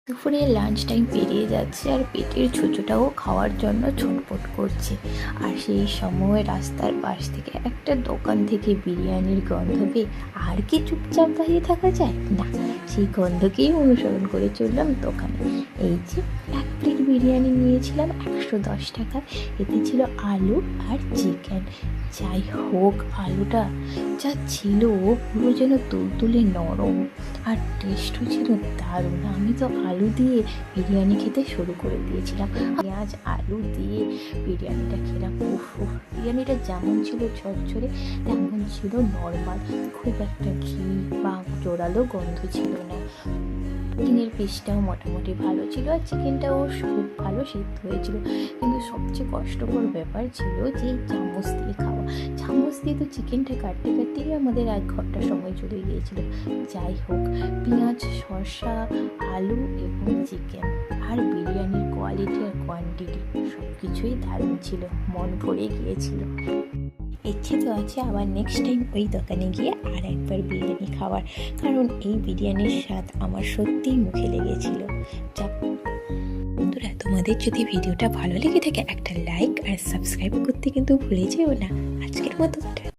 দুপুরে lunch time পেরিয়ে যাচ্ছে আর পেটের ছোচোটাও খাওয়ার জন্য ছটফট করছে। আর সেই সময় রাস্তার পাশ থেকে একটা দোকান থেকে বিরিয়ানির গন্ধ পেয়ে আর কি চুপচাপ দাঁড়িয়ে থাকা যায় না, সেই গন্ধকেই অনুসরণ করে চললাম দোকানে। এই যে এক প্লেট বিরিয়ানি নিয়েছিলাম 110 টাকা। এতে ছিল আলু আর চিকেন। যাই হোক, আলুটা যা ছিল পুরো যেন তুলতুলে নরম, আর টেস্টও ছিল দারুণ। আমি তো আলু দিয়ে বিরিয়ানি খেতে শুরু করে দিয়েছিলাম। পেঁয়াজ আলু দিয়ে বিরিয়ানিটা খেলাম। উফ, বিরিয়ানিটা যেমন ছিল ঝরঝরে তেমন ছিল নর্মাল, খুব একটা ঘি বা জোরালো গন্ধ ছিল না। চিকেনের পিসটাও মোটামুটি ভালো ছিল আর চিকেনটাও খুব ভালো সিদ্ধ হয়েছিল। কিন্তু সবচেয়ে কষ্টকর ব্যাপার ছিল যে চামচ দিয়ে খাওয়া। চামচ দিয়ে তো চিকেনটা কাটতে কাটতেই আমাদের 1 ঘন্টা সময় চলে গিয়েছিল। যাই হোক, পেঁয়াজ, শসা, আলু এবং চিকেন আর বিরিয়ানির কোয়ালিটি আর কোয়ান্টিটি সব কিছুই দারুণ ছিল, মন ভরে গিয়েছিল। ইচ্ছে তো আছে আবার নেক্সট টাইম ওই দোকানে গিয়ে আর একবার বিরিয়ানি খাওয়ার, কারণ এই বিরিয়ানির স্বাদ আমার সত্যিই মুখে লেগেছিল। বন্ধুরা, তোমাদের যদি ভিডিওটা ভালো লেগে থাকে একটা লাইক আর সাবস্ক্রাইব করতে কিন্তু ভুলে যেও না। আজকের মতো